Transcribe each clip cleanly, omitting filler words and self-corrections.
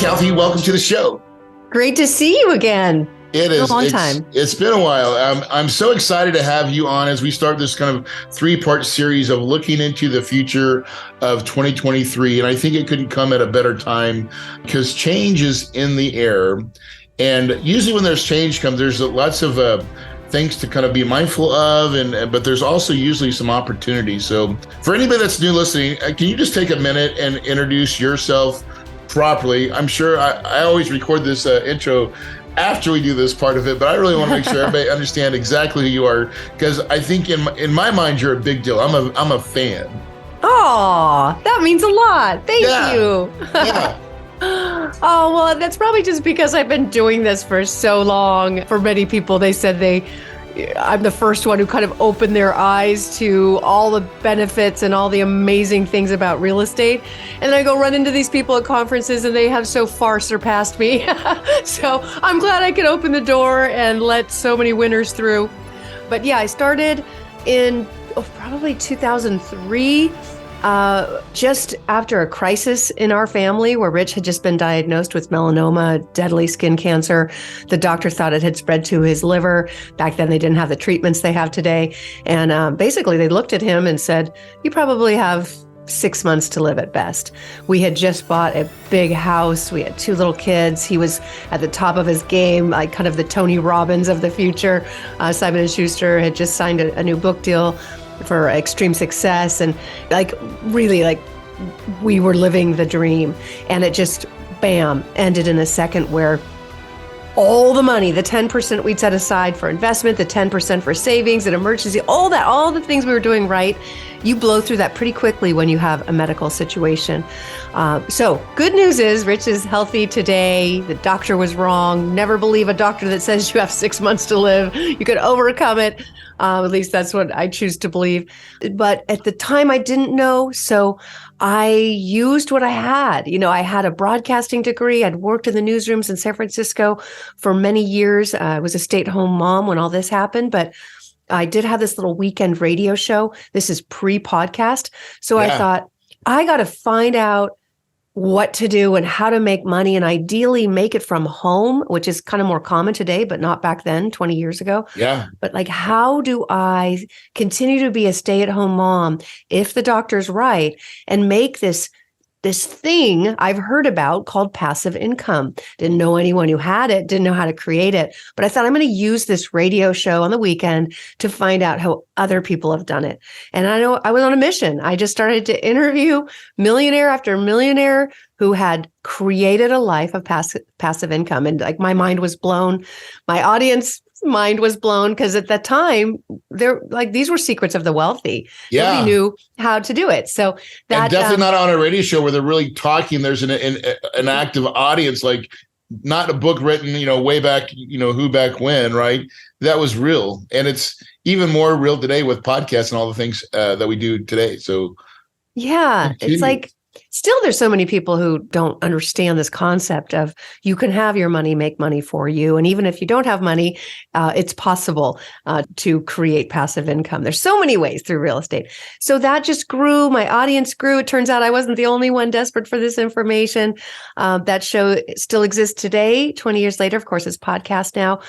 Kelsey, welcome to the show. Great to see you again. It is a long time. It's been a while. I'm so excited to have you on as we start this kind of 3-part series of looking into the future of 2023. And I think it couldn't come at a better time because change is in the air. And usually when there's change comes, there's lots of things to kind of be mindful of, but there's also usually some opportunities. So for anybody that's new listening, can you just take a minute and introduce yourself properly? I'm sure I always record this intro after we do this part of it, but I really want to make sure everybody understand exactly who you are, because I think in my mind you're a big deal. I'm a fan. Oh, that means a lot. Thank you. Yeah. Oh, well, that's probably just because I've been doing this for so long. For many people, they said I'm the first one who kind of opened their eyes to all the benefits and all the amazing things about real estate. And then I go run into these people at conferences and they have so far surpassed me. So I'm glad I could open the door and let so many winners through. But yeah, I started in probably 2003. Just after a crisis in our family where Rich had just been diagnosed with melanoma, deadly skin cancer. The doctor thought it had spread to his liver. Back then, they didn't have the treatments they have today. And basically, they looked at him and said, you probably have 6 months to live at best. We had just bought a big house. We had 2 little kids. He was at the top of his game, like kind of the Tony Robbins of the future. Simon & Schuster had just signed a new book deal for extreme success, and really we were living the dream. And it just bam ended in a second where all the money, the 10% we'd set aside for investment, the 10% for savings and emergency, all the things we were doing right, you blow through that pretty quickly when you have a medical situation. So good news is Rich is healthy today. The doctor was wrong. Never believe a doctor that says you have 6 months to live. You could overcome it. At least that's what I choose to believe. But at the time I didn't know. So I used what I had. I had a broadcasting degree. I'd worked in the newsrooms in San Francisco for many years. I was a stay-at-home mom when all this happened, but I did have this little weekend radio show. This is pre-podcast. So I thought, I got to find out what to do and how to make money, and ideally make it from home, which is kind of more common today, but not back then, 20 years ago. Yeah. But how do I continue to be a stay-at-home mom if the doctor's right and make this thing I've heard about called passive income? Didn't know anyone who had it, didn't know how to create it. But I thought I'm going to use this radio show on the weekend to find out how other people have done it. And I know I was on a mission. I just started to interview millionaire after millionaire who had created a life of passive income. And my mind was blown. My audience mind was blown, because at that time these were secrets of the wealthy. Yeah. Nobody knew how to do it. So that and definitely not on a radio show where they're really talking. There's an active audience, not a book written, way back, who back when, right? That was real. And it's even more real today with podcasts and all the things that we do today. So yeah, continue. It's still, there's so many people who don't understand this concept of you can have your money make money for you. And even if you don't have money, it's possible to create passive income. There's so many ways through real estate. So that just grew. My audience grew. It turns out I wasn't the only one desperate for this information. That show still exists today, 20 years later. Of course, it's podcast now,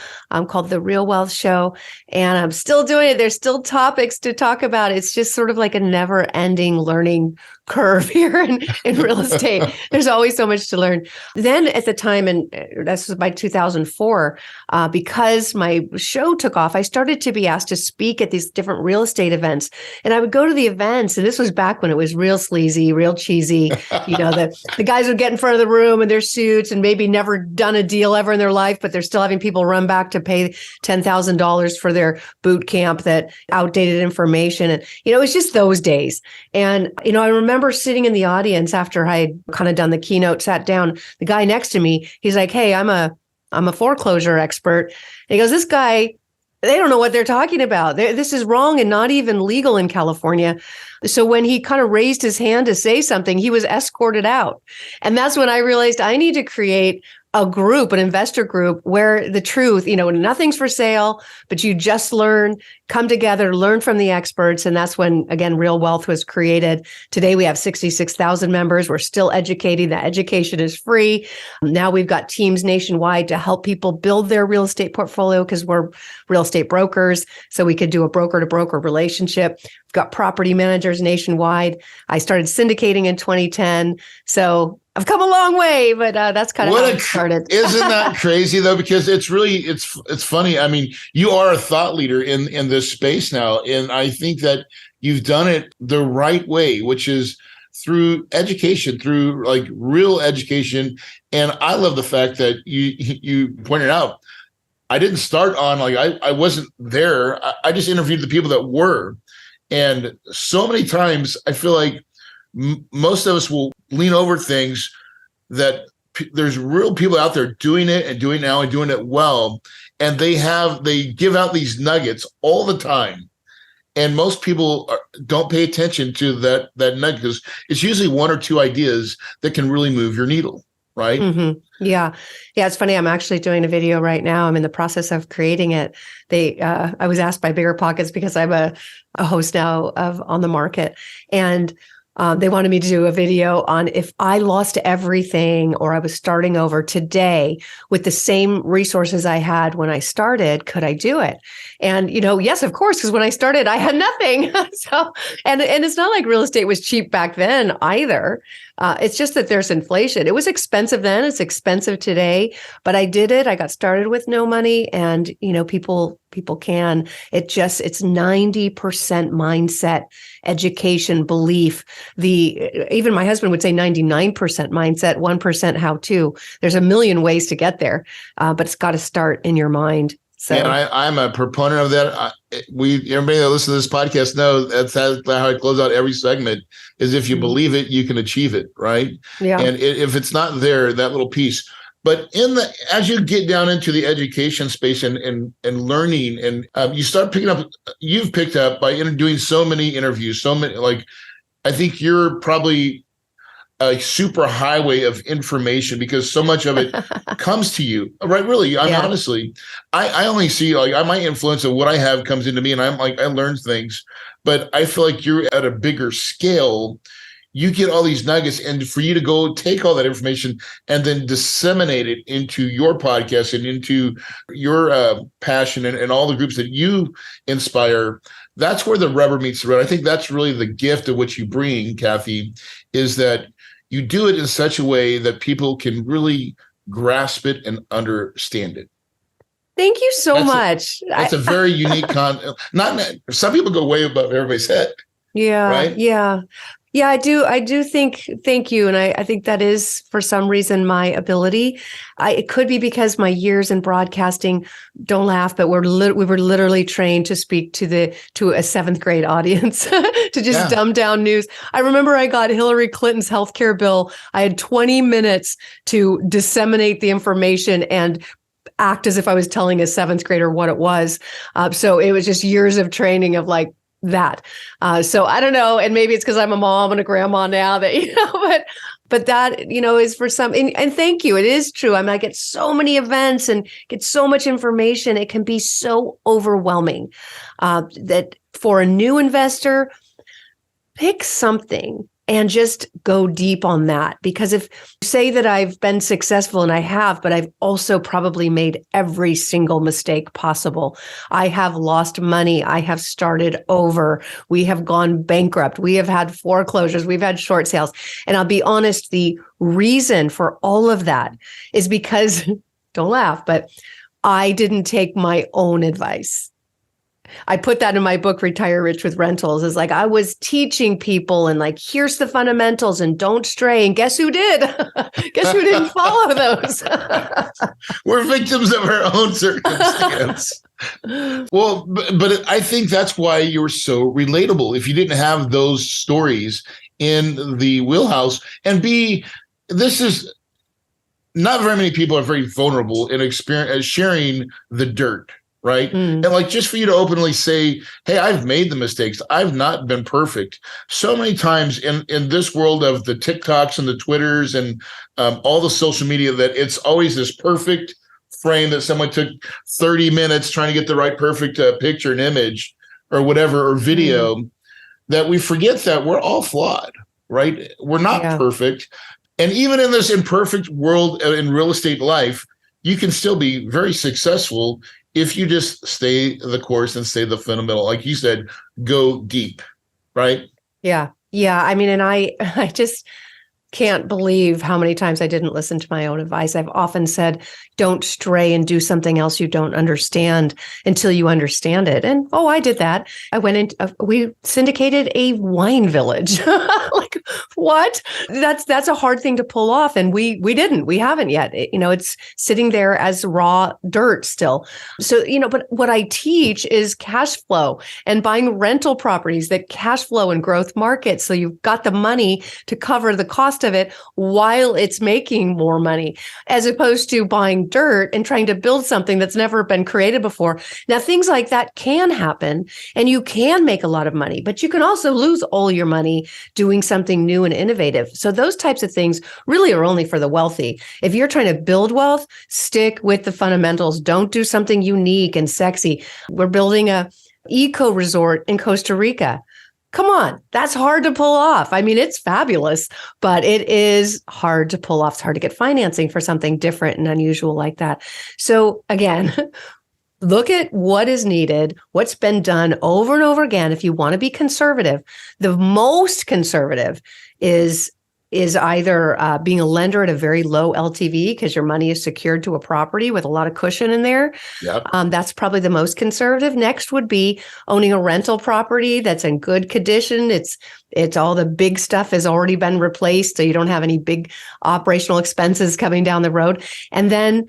called The Real Wealth Show. And I'm still doing it. There's still topics to talk about. It's just sort of like a never-ending learning curve here in real estate. There's always so much to learn. Then at the time, and this was by 2004, because my show took off, I started to be asked to speak at these different real estate events. And I would go to the events, and this was back when it was real sleazy, real cheesy. The guys would get in front of the room in their suits and maybe never done a deal ever in their life, but they're still having people run back to pay $10,000 for their boot camp, that outdated information. And, it was just those days. And, I remember sitting in the audience after I had kind of done the keynote, sat down, the guy next to me, he's like, hey, I'm a foreclosure expert. And he goes, this guy, they don't know what they're talking about. This is wrong and not even legal in California. So when he kind of raised his hand to say something, he was escorted out. And that's when I realized I need to create a group, an investor group where the truth, nothing's for sale, but you just learn, come together, learn from the experts. And that's when, again, Real Wealth was created. Today, we have 66,000 members. We're still educating. That education is free. Now we've got teams nationwide to help people build their real estate portfolio because we're real estate brokers. So we could do a broker to broker relationship. We've got property managers nationwide. I started syndicating in 2010. So I've come a long way, but that's kind of how it started. Isn't that crazy though? Because it's funny. I mean, you are a thought leader in this space now, and I think that you've done it the right way, which is through education, through like real education. And I love the fact that you pointed out, I didn't start on I wasn't there. I just interviewed the people that were, and so many times I feel like most of us will lean over things that there's real people out there doing it and doing it now and doing it well. And they give out these nuggets all the time. And most people don't pay attention to that nugget because it's usually one or two ideas that can really move your needle. Right. Mm-hmm. Yeah. Yeah. It's funny. I'm actually doing a video right now. I'm in the process of creating it. I was asked by Bigger Pockets because I'm a host now of On the Market, and they wanted me to do a video on if I lost everything or I was starting over today with the same resources I had when I started, could I do it? And, yes, of course, because when I started, I had nothing. And it's not like real estate was cheap back then either. It's just that there's inflation. It was expensive then. It's expensive today, but I did it. I got started with no money, and, people can. It's 90% mindset, education, belief. Even my husband would say 99% mindset, 1% how to. There's a million ways to get there, but it's got to start in your mind. So, and I'm a proponent of that. Everybody that listens to this podcast know that's how I close out every segment. Is if you believe it, you can achieve it, right? Yeah. And if it's not there, that little piece. But as you get down into the education space and learning, and you start picking up, you've picked up by doing so many interviews, so many. I think you're probably a super highway of information because so much of it comes to you, right? Really, honestly, I only see my influence of what I have comes into me, and I learn things, but I feel like you're at a bigger scale. You get all these nuggets, and for you to go take all that information and then disseminate it into your podcast and into your passion and all the groups that you inspire, that's where the rubber meets the road. I think that's really the gift of what you bring, Kathy, is that you do it in such a way that people can really grasp it and understand it. Thank you so much. That's a very unique some people go way above everybody's head. Yeah. Right? Yeah. Yeah, I do think, thank you. And I think that is, for some reason, my ability. It could be because my years in broadcasting, don't laugh, but we were literally trained to speak to a seventh grade audience, to just dumb down news. I remember I got Hillary Clinton's healthcare bill. I had 20 minutes to disseminate the information and act as if I was telling a seventh grader what it was. So it was just years of training of that. So I don't know. And maybe it's because I'm a mom and a grandma now that, but that, is for some, and thank you. It is true. I get so many events and get so much information. It can be so overwhelming that for a new investor, pick something and just go deep on that. Because if you say that I've been successful, and I have, but I've also probably made every single mistake possible. I have lost money. I have started over. We have gone bankrupt. We have had foreclosures. We've had short sales. And I'll be honest, the reason for all of that is because, don't laugh, but I didn't take my own advice. I put that in my book, Retire Rich with Rentals, is I was teaching people and here's the fundamentals and don't stray. And guess who did? Guess who didn't follow those? We're victims of our own circumstance. Well, but I think that's why you're so relatable. If you didn't have those stories in the wheelhouse, and this is not very many people are very vulnerable in sharing the dirt. right? Mm. And like, just for you to openly say, hey, I've made the mistakes. I've not been perfect. So many times in this world of the TikToks and the Twitters and all the social media, that it's always this perfect frame that someone took 30 minutes trying to get the right perfect picture and image or whatever, or video, that we forget that we're all flawed, right? We're not perfect. And even in this imperfect world in real estate life, you can still be very successful if you just stay the course and stay the fundamental. Like you said, go deep, right? Yeah. Yeah. I mean, and I just can't believe how many times I didn't listen to my own advice. I've often said, don't stray and do something else you don't understand until you understand it. And I did that. I went in, we syndicated a wine village. Like, what? That's a hard thing to pull off. And we haven't yet. It's sitting there as raw dirt still. So, but what I teach is cash flow and buying rental properties that cash flow in growth markets. So you've got the money to cover the cost of it while it's making more money, as opposed to buying dirt and trying to build something that's never been created before. Now, things like that can happen and you can make a lot of money, but you can also lose all your money doing something new and innovative. So those types of things really are only for the wealthy. If you're trying to build wealth, stick with the fundamentals. Don't do something unique and sexy. We're building a eco resort in Costa Rica. Come on, that's hard to pull off. I mean, it's fabulous, but it is hard to pull off. It's hard to get financing for something different and unusual like that. So again, look at what is needed, what's been done over and over again. If you want to be conservative, the most conservative is either being a lender at a very low LTV because your money is secured to a property with a lot of cushion in there. Yep. That's probably the most conservative. Next would be owning a rental property that's in good condition. It's all the big stuff has already been replaced, so you don't have any big operational expenses coming down the road. And then,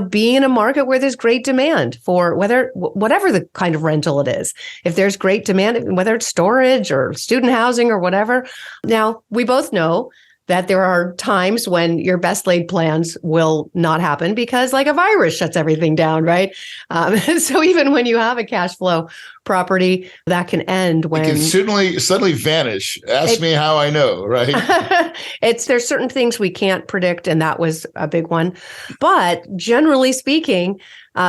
being in a market where there's great demand for whatever the kind of rental it is. If there's great demand, whether it's storage or student housing or whatever. Now, we both know that there are times when your best laid plans will not happen because like a virus shuts everything down, right? So even when you have a cash flow property, that can end when... It can suddenly vanish. Ask me how I know, right? There's certain things we can't predict, and that was a big one. But generally speaking,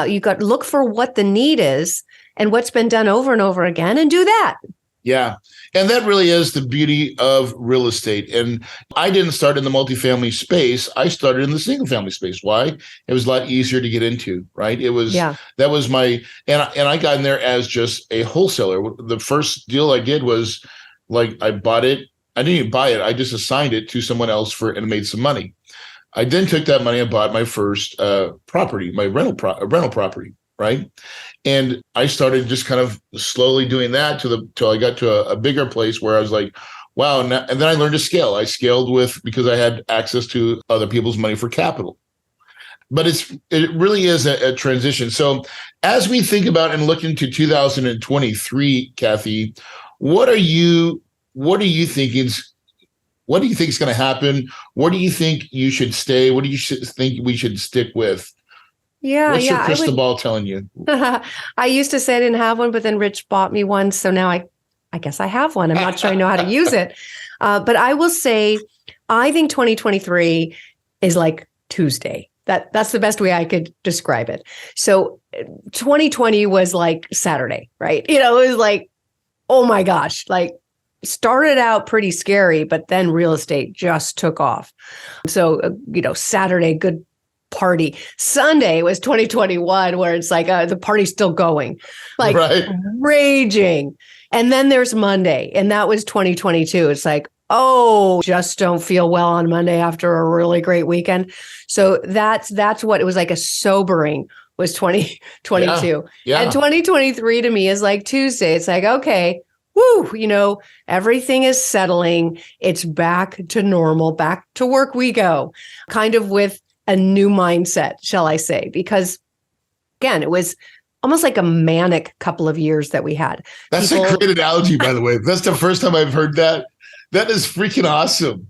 you got to look for what the need is and what's been done over and over again and do that. Yeah. And that really is the beauty of real estate. And I didn't start in the multifamily space. I started in the single family space. Why? It was a lot easier to get into, right? It was, that was my, and I got in there as just a wholesaler. The first deal I did was like, I bought it. I didn't even buy it. I just assigned it to someone else and made some money. I then took that money and bought my first property, my rental property, right? And I started just kind of slowly doing that till I got to a bigger place where I was like, wow. And then I learned to scale. I scaled because I had access to other people's money for capital. But it really is a transition. So as we think about and look into 2023, Kathy, what do you think is going to happen? What do you think you should stay? What do you think we should stick with? What's your crystal ball telling you? I used to say I didn't have one, but then Rich bought me one. So now I guess I have one. I'm not sure I know how to use it. But I will say, I think 2023 is like Tuesday. That's the best way I could describe it. So 2020 was like Saturday, right? It was like, oh my gosh, like started out pretty scary, but then real estate just took off. So, Saturday, good party. Sunday was 2021, where it's like the party's still going, like raging. And then there's Monday, and that was 2022. It's like, just don't feel well on Monday after a really great weekend. So that's what it was like. A sobering was 2022. Yeah. And 2023 to me is like Tuesday. It's like, okay, woo, everything is settling. It's back to normal, back to work we go, kind of with a new mindset, shall I say, because again, it was almost like a manic couple of years that we had. That's a great analogy, by the way. That's the first time I've heard that. That is freaking awesome.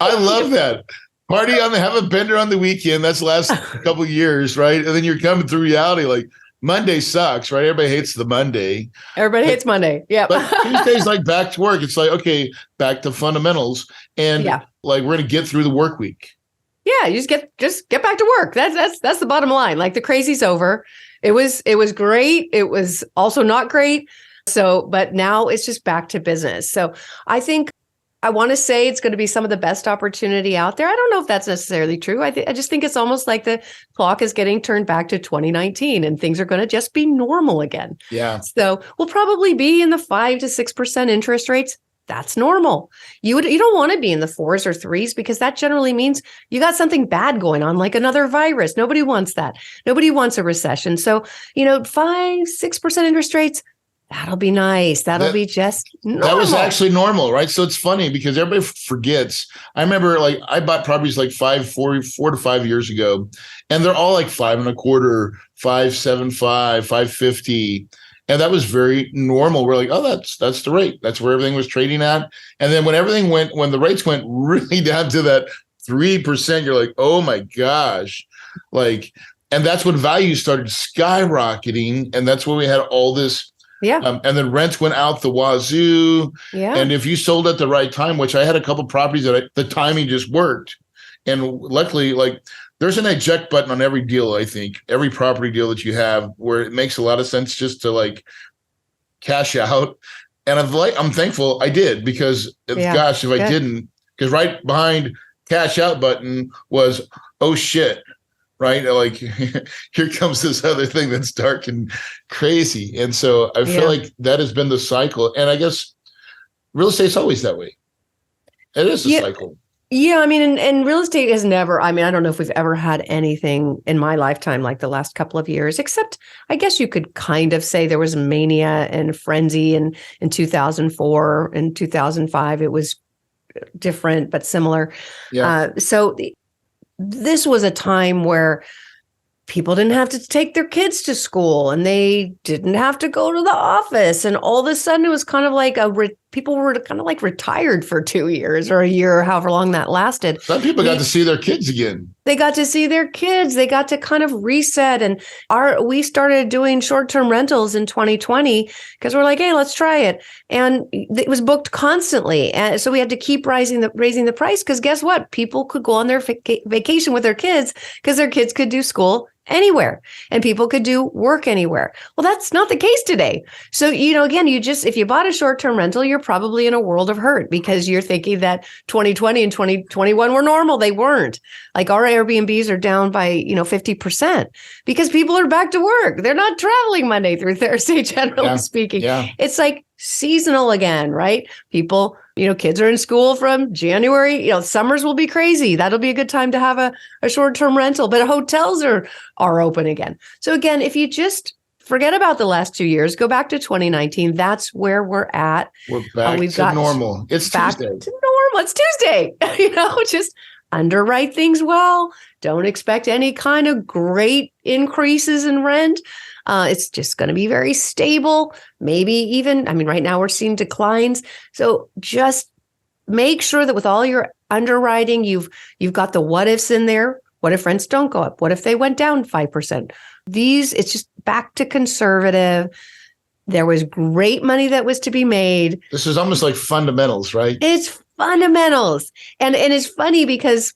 I love that. Have a bender on the weekend. That's the last couple of years, right? And then you're coming through reality like, Monday sucks, right? Everybody hates the Monday. Everybody hates Monday. Yeah. But Tuesday's like back to work. It's like, okay, back to fundamentals. And like we're gonna get through the work week. Yeah, you just get back to work. That's the bottom line. Like the crazy's over. It was great. It was also not great. So, but now it's just back to business. So I think I want to say it's going to be some of the best opportunity out there. I don't know if that's necessarily true. I just think it's almost like the clock is getting turned back to 2019 and things are going to just be normal again. Yeah. So we'll probably be in the 5 to 6% interest rates. That's normal. You don't want to be in the 4s or 3s because that generally means you got something bad going on, like another virus. Nobody wants that. Nobody wants a recession. So, 5-6% interest rates, that'll be nice. That'll be just normal. That was actually normal, right? So it's funny because everybody forgets. I remember like I bought properties like 4 to 5 years ago, and they're all like 5.25, 5.75, 5.50. And that was very normal. We're like, oh, that's the rate. That's where everything was trading at. And then when the rates went really down to that 3%, you're like, oh my gosh. Like, and that's when values started skyrocketing. And that's when we had all this. Yeah. And then rents went out the wazoo. Yeah. And if you sold at the right time, which I had a couple properties that the timing just worked. And luckily, like, there's an eject button on every deal, I think, every property deal that you have where it makes a lot of sense just to like cash out. And I'm thankful I did because gosh, if I didn't, because right behind cash out button was, oh shit, right? Like here comes this other thing that's dark and crazy. And so I feel like that has been the cycle. And I guess real estate's always that way. It is a cycle. Yeah, I mean, and real estate has never, I don't know if we've ever had anything in my lifetime like the last couple of years, except I guess you could kind of say there was mania and frenzy in 2004 and 2005. It was different, but similar. Yeah. So this was a time where people didn't have to take their kids to school and they didn't have to go to the office. And all of a sudden it was kind of like people were kind of like retired for 2 years or a year, or however long that lasted. Some people got to see their kids again. They got to see their kids. They got to kind of reset. And we started doing short-term rentals in 2020 because we're like, hey, let's try it. And it was booked constantly. And so we had to keep raising the price because guess what? People could go on their vacation with their kids because their kids could do school anywhere and people could do work anywhere. Well, that's not the case today. So, again, if you bought a short-term rental, you're probably in a world of hurt because you're thinking that 2020 and 2021 were normal. They weren't. Like our Airbnbs are down by, 50% because people are back to work. They're not traveling Monday through Thursday, generally speaking. Yeah. It's like seasonal again, right? People, kids are in school from January, summers will be crazy. That'll be a good time to have a short-term rental, but hotels are open again. So again, if you just forget about the last 2 years, go back to 2019. That's where we're at. We're back to normal. It's back Tuesday. To normal. It's Tuesday. Just underwrite things well. Don't expect any kind of great increases in rent. It's just going to be very stable. Maybe even, right now we're seeing declines. So just make sure that with all your underwriting, you've got the what ifs in there. What if rents don't go up? What if they went down 5%? It's just back to conservative. There was great money that was to be made. This is almost like fundamentals, right? It's fundamentals. And it's funny because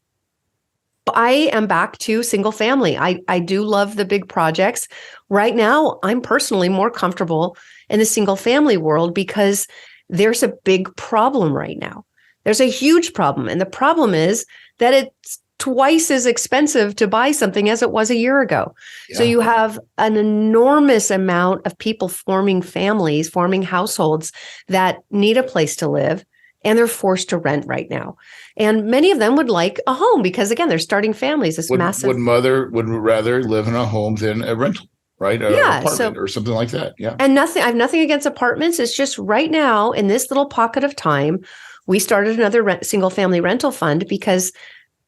I am back to single family. I do love the big projects. Right now, I'm personally more comfortable in the single family world because there's a big problem right now. There's a huge problem. And the problem is that it's twice as expensive to buy something as it was a year ago. Yeah. So you have an enormous amount of people forming families, forming households that need a place to live. And they're forced to rent right now. And many of them would like a home because, again, they're starting families. Would rather live in a home than a rental, right? An apartment or something like that. Yeah. And I have nothing against apartments. It's just right now in this little pocket of time, we started another single family rental fund because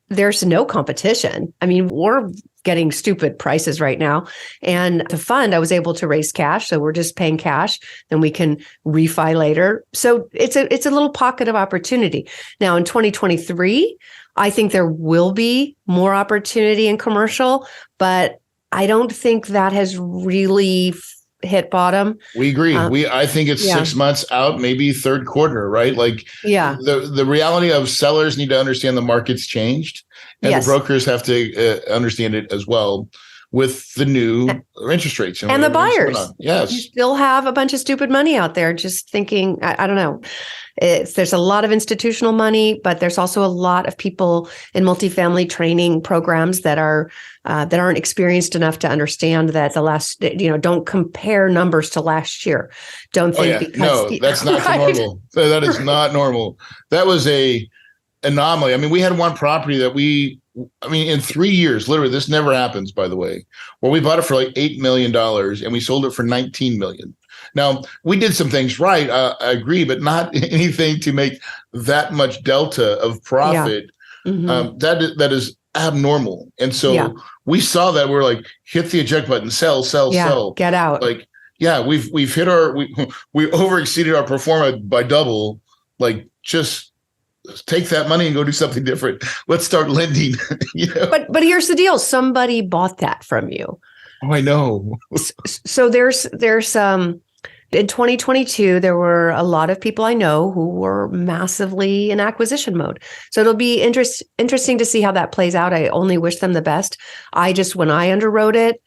there's no competition. We're getting stupid prices right now. And the fund, I was able to raise cash. So we're just paying cash. Then we can refi later. So it's a little pocket of opportunity. Now in 2023, I think there will be more opportunity in commercial, but I don't think that has really hit bottom. We agree. I think it's Yeah. 6 months out, maybe third quarter, right? Like Yeah. the reality of sellers need to understand the market's changed, and Yes. the brokers have to understand it as well with the new interest rates and the buyers. Yes. You still have a bunch of stupid money out there just thinking, I don't know. There's a lot of institutional money, but there's also a lot of people in multifamily training programs that aren't experienced enough to understand that don't compare numbers to last year. Don't think no, that's not right? normal. That is not normal. That was a anomaly. I mean, we had one property that in 3 years, literally, this never happens, by the way, where we bought it for like $8 million and we sold it for $19 million. Now, we did some things right, I agree, but not anything to make that much delta of profit. Yeah. Mm-hmm. That is abnormal. And so we saw that. We're like, hit the eject button, sell, get out. Like, we've hit we over exceeded our pro forma by double. Like, just take that money and go do something different. Let's start lending. But here's the deal. Somebody bought that from you. Oh, I know. So there's in 2022, there were a lot of people I know who were massively in acquisition mode. So it'll be interesting to see how that plays out. I only wish them the best. When I underwrote it,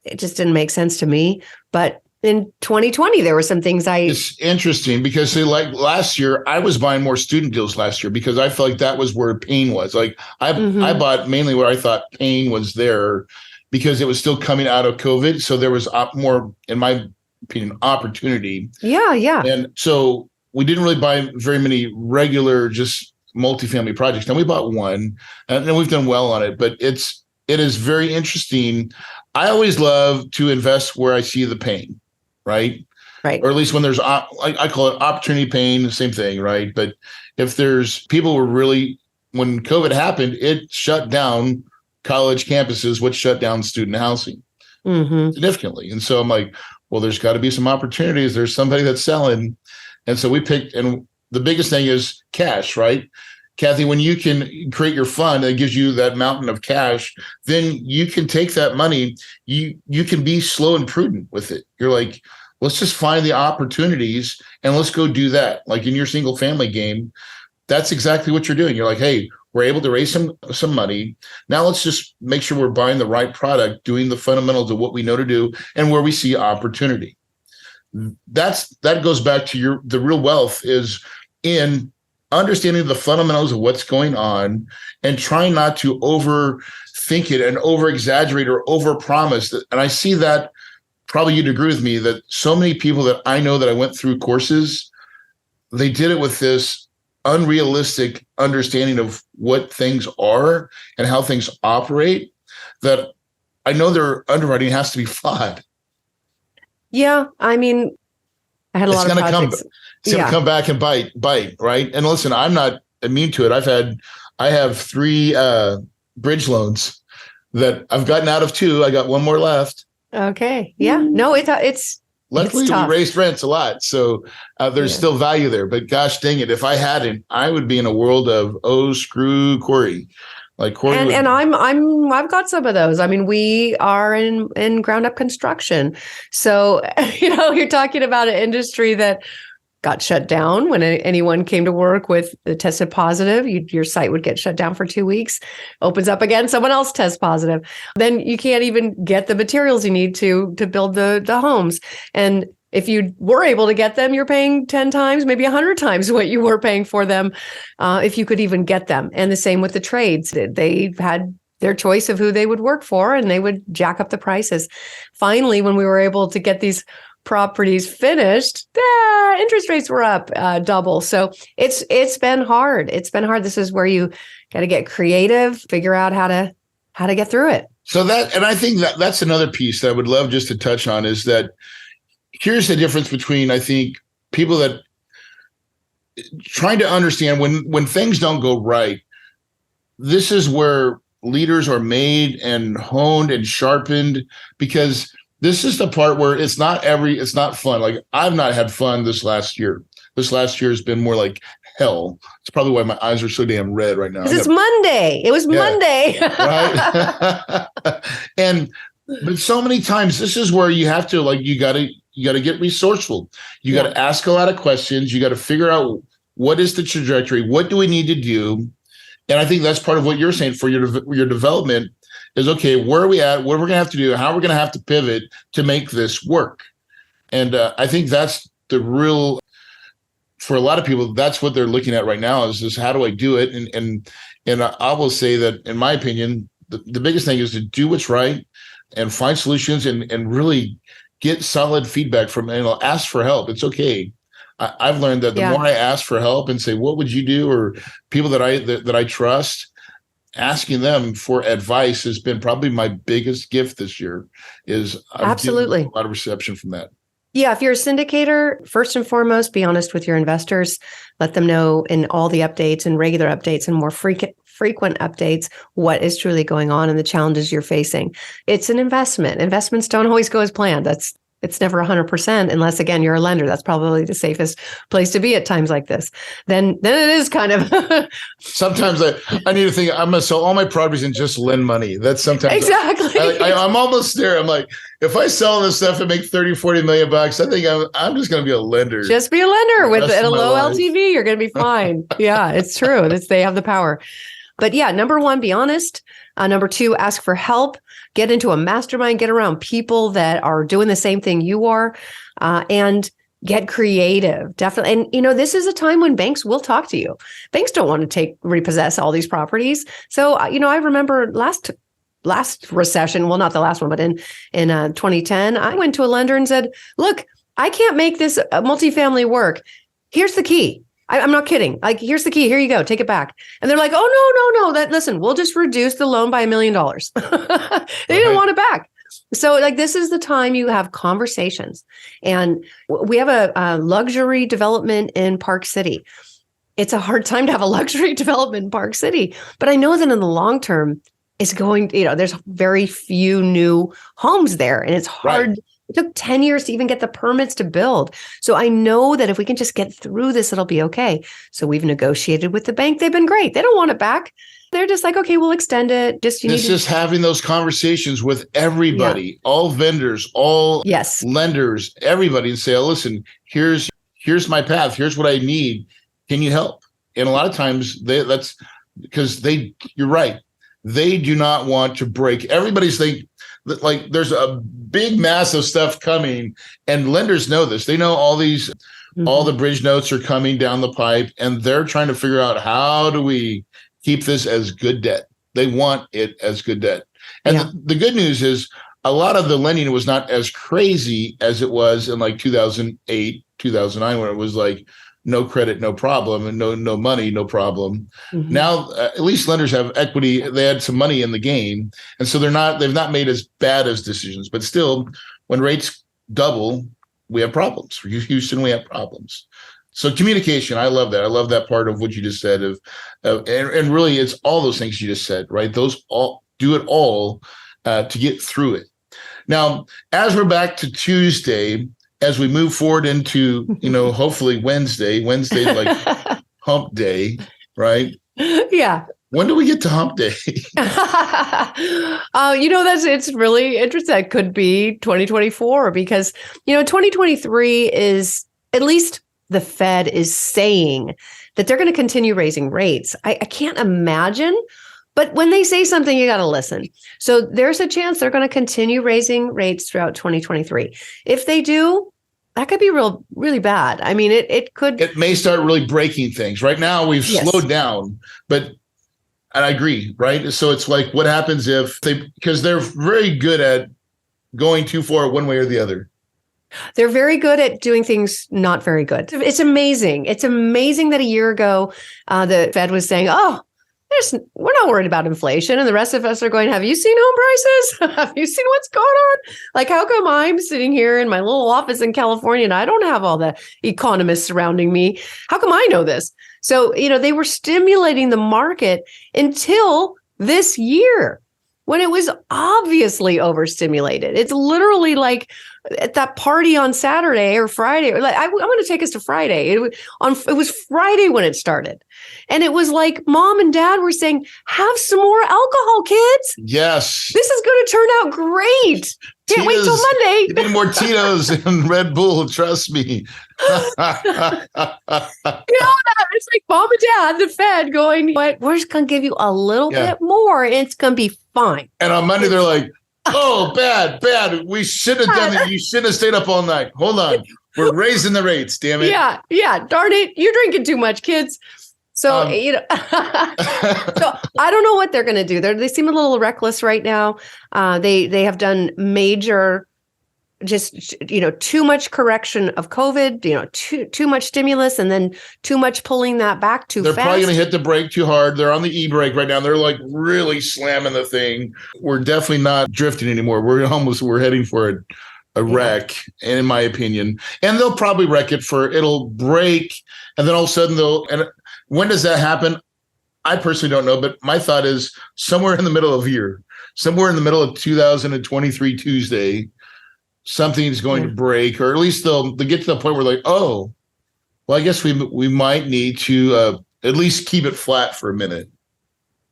it just didn't make sense to me. But in 2020, there were some things It's interesting because like last year, I was buying more student deals last year because I felt like that was where pain was. Like I bought mainly where I thought pain was there because it was still coming out of COVID. So there was more, in my opinion, opportunity. Yeah. And so we didn't really buy very many regular just multifamily projects. Now we bought one and we've done well on it, but it is very interesting. I always love to invest where I see the pain, right? Right. Or at least when there's, I call it opportunity pain, the same thing, right? But if there's people were really, when COVID happened, it shut down college campuses, which shut down student housing significantly. And so I'm like, well, there's got to be some opportunities. There's somebody that's selling. And so we picked, and the biggest thing is cash, right? Kathy, when you can create your fund that gives you that mountain of cash, then you can take that money. You can be slow and prudent with it. You're like, let's just find the opportunities and let's go do that. Like in your single family game, that's exactly what you're doing. You're like, hey, we're able to raise some money. Now let's just make sure we're buying the right product, doing the fundamentals of what we know to do and where we see opportunity. That goes back to the real wealth is in understanding the fundamentals of what's going on and trying not to overthink it and over exaggerate or over promise. And I see that probably you'd agree with me that so many people that I know that I went through courses, they did it with this unrealistic understanding of what things are and how things operate that I know their underwriting has to be flawed. Yeah. I mean, I had a lot of projects. It's going to come back and bite, right? And listen, I'm not immune to it. I have 3 bridge loans that I've gotten out of 2. I got one more left. Okay. Yeah. No, it's luckily we raised rents a lot. So there's still value there, but gosh dang it. If I hadn't, I would be in a world of, screw Corey. Like Corey and I've got some of those. I mean, we are in ground up construction. So, you're talking about an industry that got shut down when anyone came to work with tested positive. Your site would get shut down for 2 weeks, opens up again, someone else tests positive. Then you can't even get the materials you need to build the homes. And if you were able to get them, you're paying 10 times, maybe 100 times what you were paying for them, if you could even get them. And the same with the trades. They had their choice of who they would work for, and they would jack up the prices. Finally, when we were able to get these properties finished, interest rates were up double. So it's been hard. It's been hard. This is where you got to get creative, figure out how to get through it. So and I think that's another piece that I would love just to touch on is that here's the difference between, I think, people that trying to understand when things don't go right, this is where leaders are made and honed and sharpened, because this is the part where it's not fun. Like I've not had fun this last year. This last year has been more like hell. It's probably why my eyes are so damn red right now. Because it's Monday. It was Monday. Right. And But so many times, this is where you have to you got to get resourceful. You got to ask a lot of questions. You got to figure out what is the trajectory. What do we need to do? And I think that's part of what you're saying for your development is, okay, where are we at? What are we going to have to do? How are we going to have to pivot to make this work? And I think that's the real, for a lot of people, that's what they're looking at right now is how do I do it? And I will say that, in my opinion, the biggest thing is to do what's right and find solutions and really get solid feedback from, ask for help. It's okay. I've learned that the more I ask for help and say, what would you do? Or people that I trust, asking them for advice has been probably my biggest gift this year. Absolutely a lot of reception from that. Yeah, if you're a syndicator, first and foremost, be honest with your investors. Let them know in all the updates and regular updates and more frequent updates what is truly going on and the challenges you're facing. It's an investment. Investments don't always go as planned. It's never 100% unless, again, you're a lender. That's probably the safest place to be at times like this. Then it is kind of. Sometimes I need to think, I'm going to sell all my properties and just lend money. That's sometimes. Exactly. I'm almost there. I'm like, if I sell this stuff and make 30, 40 million bucks, I think I'm just going to be a lender. Just be a lender with a low LTV. You're going to be fine. Yeah, it's true. They have the power. But yeah, number one, be honest. Number two, ask for help. Get into a mastermind. Get around people that are doing the same thing you are, and get creative. Definitely. And this is a time when banks will talk to you. Banks don't want to repossess all these properties. So I remember last recession. Well, not the last one, but in 2010, I went to a lender and said, "Look, I can't make this multifamily work. Here's the key." I'm not kidding. Like, here's the key. Here you go. Take it back. And they're like, "Oh, no. Listen, we'll just reduce the loan by $1 million." They didn't want it back. So this is the time you have conversations. And we have a luxury development in Park City. It's a hard time to have a luxury development in Park City. But I know that in the long term, it's going, there's very few new homes there. And it's hard. Right. It took 10 years to even get the permits to build. So I know that if we can just get through this, it'll be okay. So we've negotiated with the bank. They've been great. They don't want it back. They're just like, okay, we'll extend it. Just having those conversations with everybody, all vendors, all lenders, everybody, and say, "Oh, listen, here's my path. Here's what I need. Can you help?" And a lot of times that's because you're right. They do not want to break. Everybody's like there's a big mass of stuff coming, and lenders know this. They know all these, all the bridge notes are coming down the pipe, and they're trying to figure out, how do we keep this as good debt? They want it as good debt. And the good news is a lot of the lending was not as crazy as it was in 2008, 2009, when it was like no credit, no problem, and no money, no problem. Mm-hmm. Now, at least lenders have equity. They had some money in the game. And so they've not made as bad as decisions, but still, when rates double, we have problems. For Houston, we have problems. So communication, I love that. I love that part of what you just said and really it's all those things you just said, right? Those all do it all to get through it. Now, as we're back to Tuesday, as we move forward into, hopefully Wednesday's like hump day, right? Yeah. When do we get to hump day? It's really interesting. That could be 2024 because, 2023 is, at least the Fed is saying that they're going to continue raising rates. I can't imagine. But when they say something, you got to listen. So there's a chance they're going to continue raising rates throughout 2023. If they do, that could be really bad. I mean, it could. It may start really breaking things. Right now, we've slowed down, and I agree, right? So it's like, what happens because they're very good at going too far one way or the other. They're very good at doing things not very good. It's amazing. It's amazing that a year ago, the Fed was saying, we're not worried about inflation. And the rest of us are going, have you seen home prices? Have you seen what's going on? Like, how come I'm sitting here in my little office in California and I don't have all the economists surrounding me? How come I know this? So, they were stimulating the market until this year when it was obviously overstimulated. It's literally like at that party on Saturday or Friday. Like I want to take us to Friday. It was Friday when it started. And it was like mom and dad were saying, have some more alcohol, kids. Yes. This is going to turn out great. Can't wait till Monday. Give me more Tito's and Red Bull. Trust me. It's like mom and dad, the Fed going, what? We're just going to give you a little bit more. And it's going to be fine. And on Monday, they're like, oh, bad. We shouldn't have done it. You shouldn't have stayed up all night. Hold on. We're raising the rates, damn it. Yeah. Darn it. You're drinking too much, kids. So, so I don't know what they're going to do. They seem a little reckless right now. They have done major, just, too much correction of COVID, too much stimulus, and then too much pulling that back too fast. They're probably going to hit the brake too hard. They're on the e-brake right now. They're like really slamming the thing. We're definitely not drifting anymore. We're heading for a wreck, in my opinion. And they'll probably wreck it it'll break. And then all of a sudden when does that happen? I personally don't know, but my thought is somewhere in the middle of the year, somewhere in the middle of 2023 Tuesday, something's going to break, or at least they'll get to the point where like, oh, well, I guess we might need to at least keep it flat for a minute.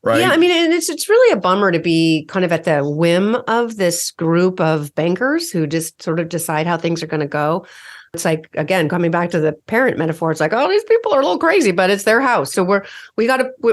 Right. Yeah, I mean, and it's really a bummer to be kind of at the whim of this group of bankers who just sort of decide how things are going to go. It's like, again, coming back to the parent metaphor, it's like, oh, these people are a little crazy, but it's their house. So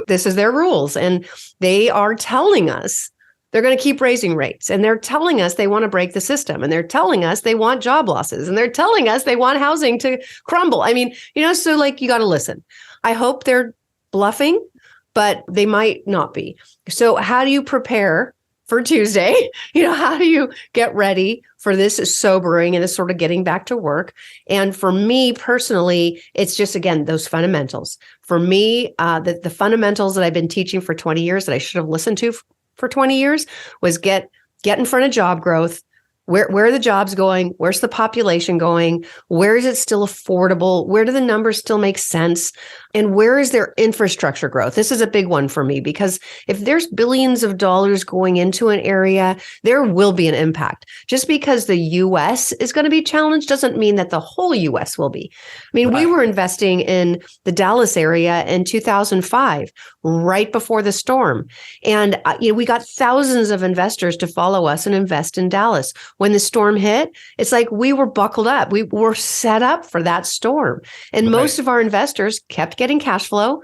this is their rules. And they are telling us they're going to keep raising rates. And they're telling us they want to break the system. And they're telling us they want job losses. And they're telling us they want housing to crumble. I mean, so like, you got to listen. I hope they're bluffing, but they might not be. So how do you prepare for Tuesday? How do you get ready for this sobering and this sort of getting back to work? And for me personally, it's just, again, those fundamentals. For me, the fundamentals that I've been teaching for 20 years that I should have listened to for 20 years was get in front of job growth. Where are the jobs going? Where's the population going? Where is it still affordable? Where do the numbers still make sense? And where is their infrastructure growth? This is a big one for me, because if there's billions of dollars going into an area, there will be an impact. Just because the U.S. is going to be challenged doesn't mean that the whole U.S. will be. I mean, we were investing in the Dallas area in 2005, right before the storm. And we got thousands of investors to follow us and invest in Dallas. When the storm hit, it's like we were buckled up. We were set up for that storm. And most of our investors kept getting cash flow.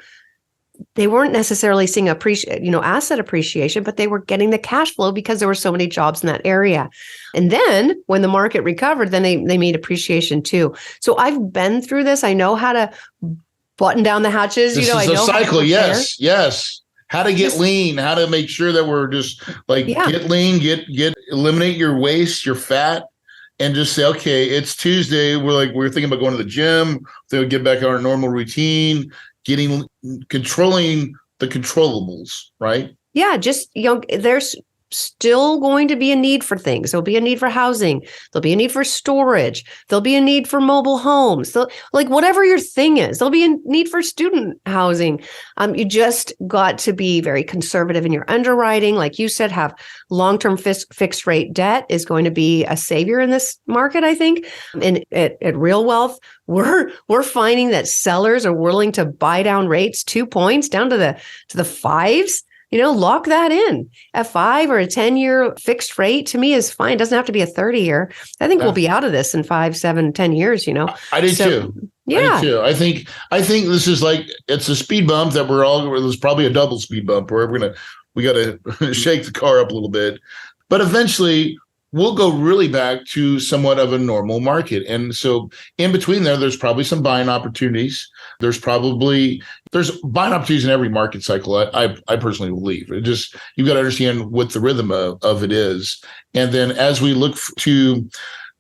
They weren't necessarily seeing asset appreciation, but they were getting the cash flow because there were so many jobs in that area. And then when the market recovered, then they made appreciation too. So I've been through this. I know how to button down the hatches. This is a cycle. Yes. How to get lean, how to make sure that we're just like, get lean, eliminate your waste, your fat, and just say, okay, it's Tuesday. We're thinking about going to the gym. Then get back on our normal routine, controlling the controllables, right? Yeah, just, there's still going to be a need for things. There'll be a need for housing. There'll be a need for storage. There'll be a need for mobile homes. So, like, whatever your thing is, there'll be a need for student housing. You just got to be very conservative in your underwriting. Like you said, have long-term fixed rate debt is going to be a savior in this market, I think. And at Real Wealth, we're finding that sellers are willing to buy down rates 2 points down to the fives. Lock that in. A 5 or a 10-year fixed rate to me is fine. It doesn't have to be a 30-year. I think we'll be out of this in 5, 7, 10 years, I do too. Yeah. I do too. I think this is like, it's a speed bump that there's probably a double speed bump where we got to shake the car up a little bit. But eventually we'll go really back to somewhat of a normal market. And so in between there's probably some buying opportunities. There's buying opportunities in every market cycle. I personally believe it. Just, you've got to understand what the rhythm of it is. And then as we look to,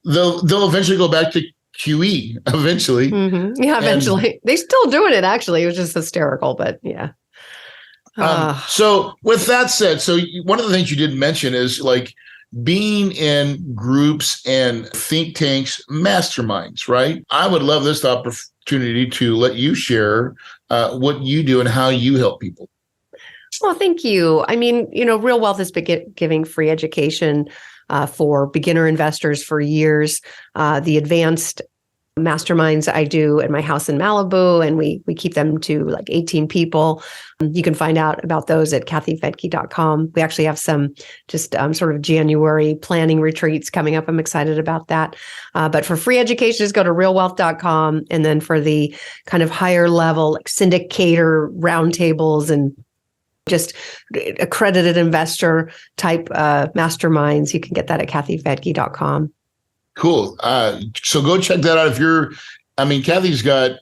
they'll eventually go back to QE eventually. Mm-hmm. Yeah, eventually. They're still doing it, actually. It was just hysterical, but yeah. So with that said, one of the things you didn't mention is like being in groups and think tanks, masterminds, right? I would love this opportunity to let you share what you do and how you help people. Well, thank you. I mean, Real Wealth has been giving free education for beginner investors for years. The advanced masterminds I do at my house in Malibu, and we keep them to like 18 people. You can find out about those at kathyfettke.com. We actually have some just sort of January planning retreats coming up. I'm excited about that. But for free education, just go to realwealth.com. And then for the kind of higher level like syndicator roundtables and just accredited investor type masterminds, you can get that at kathyfettke.com. Cool. So go check that out. Kathy's got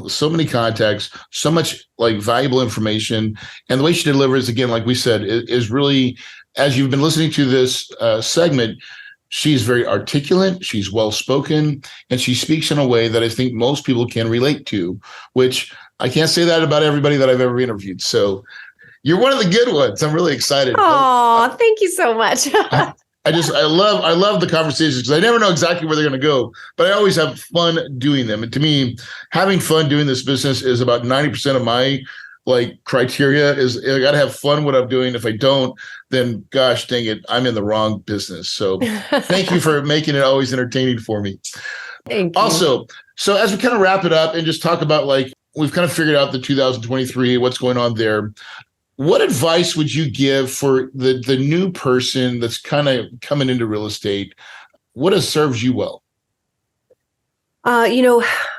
so many contacts, so much like valuable information. And the way she delivers, again, like we said, is really, as you've been listening to this segment, she's very articulate, she's well-spoken, and she speaks in a way that I think most people can relate to, which I can't say that about everybody that I've ever interviewed. So you're one of the good ones. I'm really excited. Oh, thank you so much. I love the conversations because I never know exactly where they're going to go, but I always have fun doing them. And to me, having fun doing this business is about 90% of my criteria. Is I got to have fun what I'm doing. If I don't, then gosh dang it, I'm in the wrong business. So thank you for making it always entertaining for me. Thank you. Also, so as we kind of wrap it up and just talk about we've kind of figured out the 2023, what's going on there. What advice would you give for the new person that's kind of coming into real estate? What has served you well? I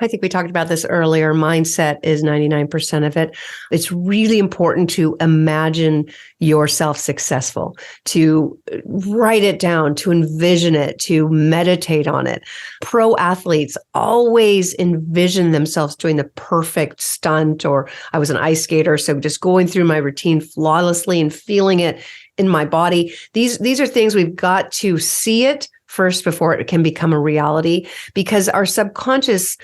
think we talked about this earlier. Mindset is 99% of it. It's really important to imagine yourself successful, to write it down, to envision it, to meditate on it. Pro athletes always envision themselves doing the perfect stunt, or I was an ice skater, so just going through my routine flawlessly and feeling it in my body. These are things we've got to see it first before it can become a reality, because our subconscious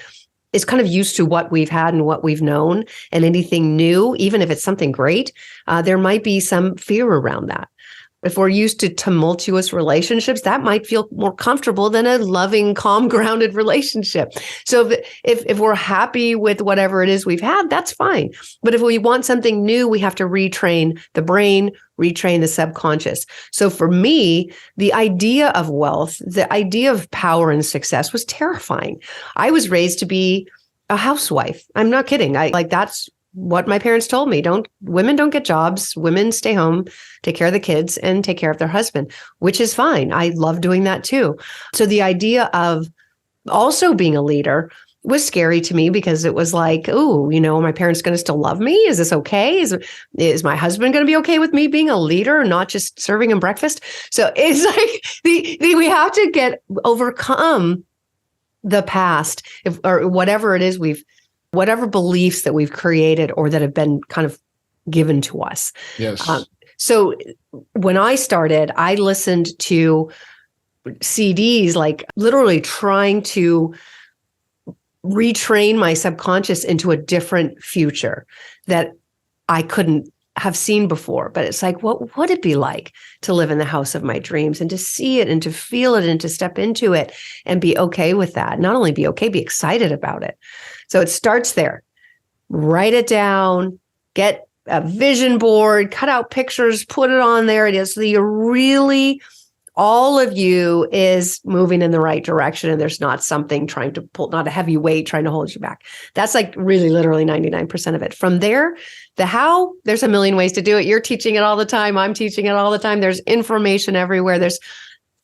is kind of used to what we've had and what we've known, and anything new, even if it's something great, there might be some fear around that. If we're used to tumultuous relationships, that might feel more comfortable than a loving, calm, grounded relationship. So if we're happy with whatever it is we've had, that's fine. But if we want something new, we have to retrain the brain, retrain the subconscious. So for me, the idea of wealth, the idea of power and success was terrifying. I was raised to be a housewife. I'm not kidding. That's what my parents told me. Women don't get jobs. Women stay home, take care of the kids, and take care of their husband, which is fine. I love doing that too. So the idea of also being a leader was scary to me, because it was like, oh, are my parents going to still love me? Is this okay? Is my husband going to be okay with me being a leader, not just serving him breakfast? So it's like we have to overcome the past, or whatever it is whatever beliefs that we've created or that have been kind of given to us. Yes. So when I started, I listened to CDs, literally trying to retrain my subconscious into a different future that I couldn't have seen before. But it's like, what would it be like to live in the house of my dreams, and to see it and to feel it and to step into it and be okay with that? Not only be okay, be excited about it. So it starts there. Write it down, get a vision board, cut out pictures, put it on there. It is so you're really, all of you is moving in the right direction, and there's not something trying to pull, not a heavy weight trying to hold you back. That's really literally 99% of it. From there, the how, there's a million ways to do it. You're teaching it all the time. I'm teaching it all the time. There's information everywhere. There's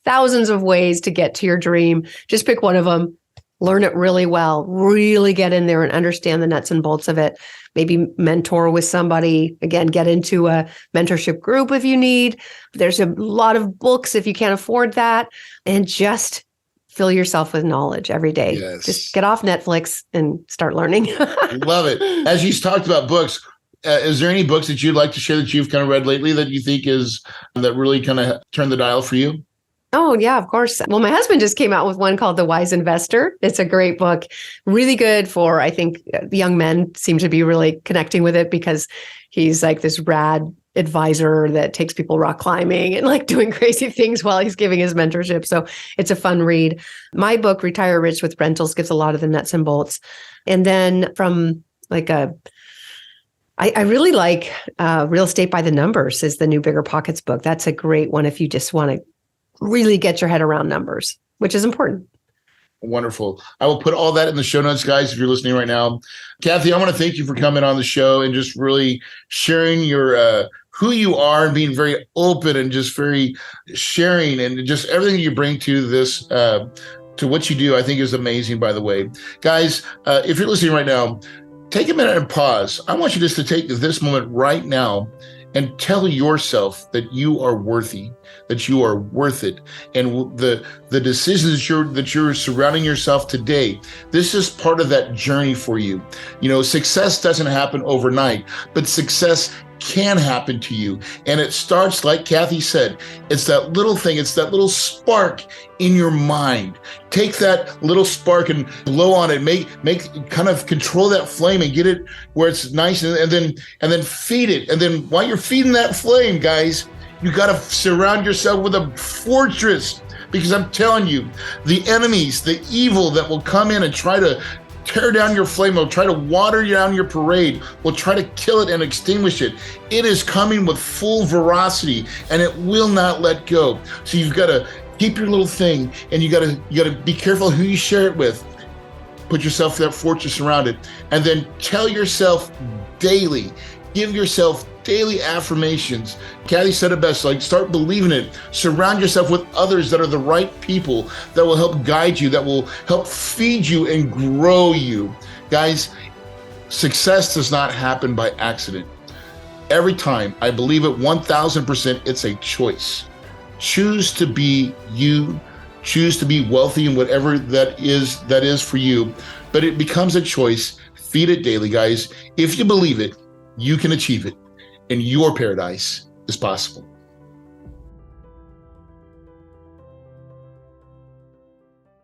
thousands of ways to get to your dream. Just pick one of them. Learn it really well, really get in there and understand the nuts and bolts of it. Maybe mentor with somebody. Again, get into a mentorship group if you need. There's a lot of books if you can't afford that. And just fill yourself with knowledge every day. Yes. Just get off Netflix and start learning. Love it. As you talked about books, is there any books that you'd like to share that you've kind of read lately that you think that really kind of turned the dial for you? Oh, yeah, of course. Well, my husband just came out with one called The Wise Investor. It's a great book, really good for, I think, young men seem to be really connecting with it, because he's like this rad advisor that takes people rock climbing and doing crazy things while he's giving his mentorship. So it's a fun read. My book, Retire Rich with Rentals, gives a lot of the nuts and bolts. And then from I really like Real Estate by the Numbers is the new Bigger Pockets book. That's a great one if you just want to really get your head around numbers, which is important. Wonderful. I will put all that in the show notes, guys, if you're listening right now. Kathy, I want to thank you for coming on the show and just really sharing your who you are and being very open and just very sharing and just everything you bring to this, to what you do, I think is amazing, by the way. Guys, if you're listening right now, take a minute and pause. I want you just to take this moment right now and tell yourself that you are worthy, that you are worth it. And the decisions that you're surrounding yourself today, this is part of that journey for you. You know, success doesn't happen overnight, but success can happen to you. And it starts, like Kathy said, it's that little thing, it's that little spark in your mind. Take that little spark and blow on it, make kind of control that flame and get it where it's nice, and then feed it. And then while you're feeding that flame, guys, you got to surround yourself with a fortress, because I'm telling you, the enemies, the evil that will come in and try to tear down your flame, will try to water down your parade, will try to kill it and extinguish it. It is coming with full veracity, and it will not let go. So you've got to keep your little thing, and you got to be careful who you share it with. Put yourself that fortress around it, and then tell yourself daily, give yourself daily affirmations. Kathy said it best, like, start believing it. Surround yourself with others that are the right people, that will help guide you, that will help feed you and grow you. Guys, success does not happen by accident. Every time, I believe it 1000%, it's a choice. Choose to be you, choose to be wealthy in whatever that is for you, but it becomes a choice. Feed it daily, guys. If you believe it, you can achieve it, and your paradise is possible.